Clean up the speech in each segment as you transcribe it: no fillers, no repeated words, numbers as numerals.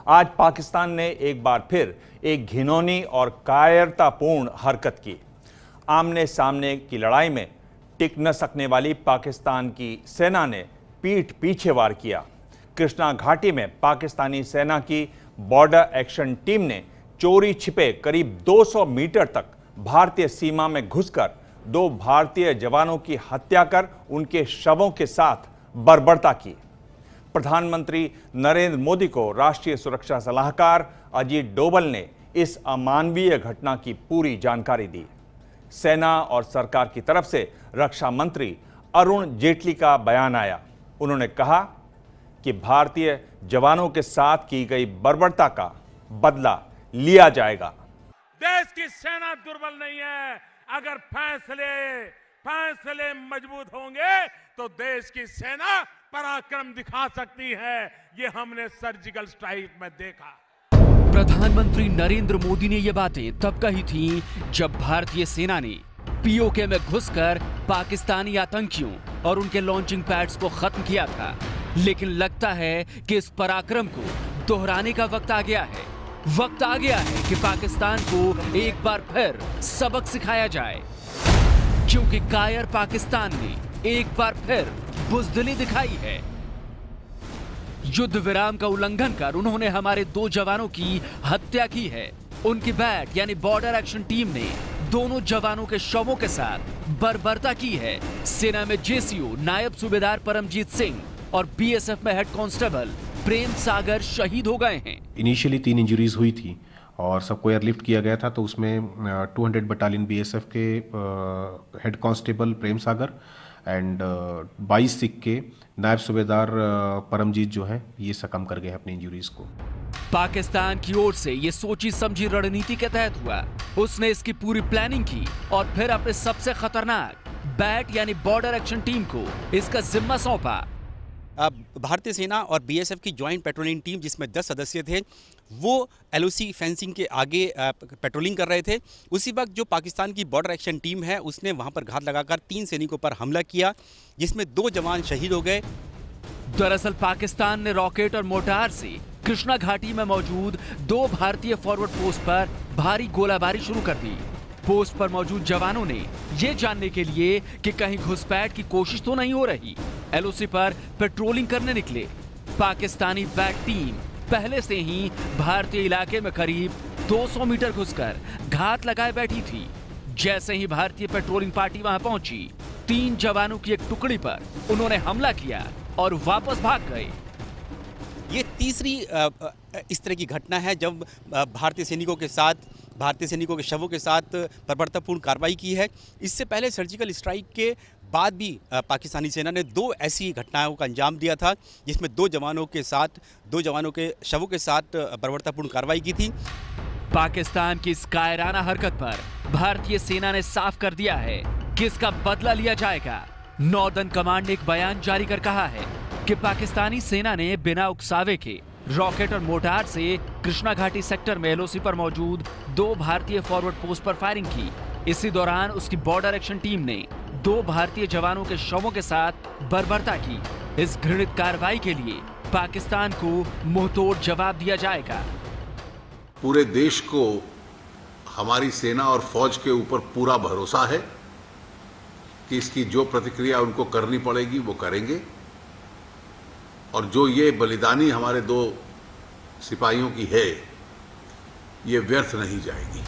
आज पाकिस्तान ने एक बार फिर एक घिनौनी और कायरतापूर्ण हरकत की। आमने सामने की लड़ाई में टिक न सकने वाली पाकिस्तान की सेना ने पीठ पीछे वार किया। कृष्णा घाटी में पाकिस्तानी सेना की बॉर्डर एक्शन टीम ने चोरी छिपे करीब 200 मीटर तक भारतीय सीमा में घुसकर 2 भारतीय जवानों की हत्या कर उनके शवों के साथ बर्बरता की। प्रधानमंत्री नरेंद्र मोदी को राष्ट्रीय सुरक्षा सलाहकार अजीत डोभाल ने इस अमानवीय घटना की पूरी जानकारी दी। सेना और सरकार की तरफ से रक्षा मंत्री अरुण जेटली का बयान आया। उन्होंने कहा कि भारतीय जवानों के साथ की गई बर्बरता का बदला लिया जाएगा। देश की सेना दुर्बल नहीं है। अगर फैसले मजबूत होंगे तो देश की सेना पराक्रम दिखा सकती है। ये हमने सर्जिकल स्ट्राइक में देखा। प्रधानमंत्री नरेंद्र मोदी ने ये बातें तब कही थी जब भारतीय सेना ने पीओके में घुसकर पाकिस्तानी आतंकियों और उनके लॉन्चिंग पैड्स को खत्म किया था। लेकिन लगता है कि इस पराक्रम को दोहराने का वक्त आ गया है। वक्त आ गया है कि पाकिस्तान को एक बार फिर सबक सिखाया जाए, क्योंकि कायर पाकिस्तान ने एक बार फिर बुज़दिली दिखाई है। युद्ध विराम का उल्लंघन कर उन्होंने हमारे 2 जवानों की हत्या की है। उनकी बैट यानी बॉर्डर एक्शन टीम ने दोनों जवानों के शवों के साथ बर्बरता की है। सेना में जेसीओ नायब सूबेदार परमजीत सिंह और बीएसएफ में हेड कांस्टेबल प्रेम सागर शहीद हो गए हैं। इनिशियली 3 इंजरीज हुई थी और सबको एयरलिफ्ट किया गया था, तो उसमें 200 बटालियन बीएसएफ के head constable Prem Sagar and 22 Sikh के नायब सूबेदार परमजीत जो है ये सकम कर गए अपनी इंजरीज को। पाकिस्तान की ओर से ये सोची समझी रणनीति के तहत हुआ। उसने इसकी पूरी प्लानिंग की और फिर अपने सबसे खतरनाक बैट यानी बॉर्डर एक्शन टीम को इसका जिम्मा सौंपा। भारतीय सेना और बीएसएफ की ज्वाइंट पेट्रोलिंग टीम, जिसमें 10 सदस्य थे, वो एलओसी फेंसिंग के आगे पेट्रोलिंग कर रहे थे। उसी वक्त जो पाकिस्तान की बॉर्डर एक्शन टीम है उसने वहां पर घात लगाकर 3 सैनिकों पर हमला किया, जिसमें 2 जवान शहीद हो गए। दरअसल पाकिस्तान ने रॉकेट और मोर्टार से कृष्णा घाटी में मौजूद 2 भारतीय फॉरवर्ड पोस्ट पर भारी गोलाबारी शुरू कर दी। पोस्ट पर मौजूद जवानों ने यह जानने के लिए कि कहीं घुसपैठ की कोशिश तो नहीं हो रही, एलओसी पर पेट्रोलिंग करने निकले। पाकिस्तानी बैट टीम पहले से ही भारतीय इलाके में करीब 200 मीटर घुसकर घात लगाए बैठी थी। जैसे ही भारतीय पेट्रोलिंग पार्टी वहां पहुंची, 3 जवानों की एक टुकड़ी पर उन्होंने हमला किया और वापस भाग गए। ये तीसरी इस तरह की घटना है जब भारतीय सैनिकों के शवों के साथ बर्बरतापूर्ण कार्रवाई की है। इससे पहले सर्जिकल स्ट्राइक के बाद भी पाकिस्तानी सेना ने 2 ऐसी घटनाओं का अंजाम दिया था, जिसमें 2 जवानों के शवों के साथ बर्बरतापूर्ण कार्रवाई की थी। पाकिस्तान की इस कायराना हरकत पर भारतीय सेना ने साफ कर दिया है कि इसका बदला लिया जाएगा। नॉर्दर्न कमांड ने एक बयान जारी कर कहा है कि पाकिस्तानी सेना ने बिना उकसावे के रॉकेट और मोर्टार से कृष्णा घाटी सेक्टर में एलओसी पर मौजूद 2 भारतीय फॉरवर्ड पोस्ट पर फायरिंग की। इसी दौरान उसकी बॉर्डर एक्शन टीम ने 2 भारतीय जवानों के शवों के साथ बर्बरता की। इस घृणित कार्रवाई के लिए पाकिस्तान को मुंहतोड़ जवाब दिया जाएगा। पूरे देश को हमारी सेना और फौज के ऊपर पूरा भरोसा है कि इसकी जो प्रतिक्रिया उनको करनी पड़ेगी वो करेंगे, और जो ये बलिदानी हमारे 2 सिपाहियों की है ये व्यर्थ नहीं जाएगी।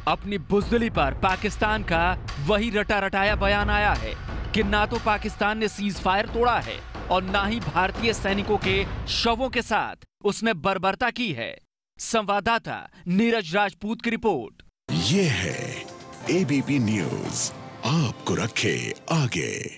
अपनी बुज़दिली पर पाकिस्तान का वही रटा रटाया बयान आया है कि ना तो पाकिस्तान ने सीज फायर तोड़ा है और ना ही भारतीय सैनिकों के शवों के साथ उसने बर्बरता की है। संवाददाता नीरज राजपूत की रिपोर्ट। ये है एबीपी न्यूज़, आपको रखे आगे।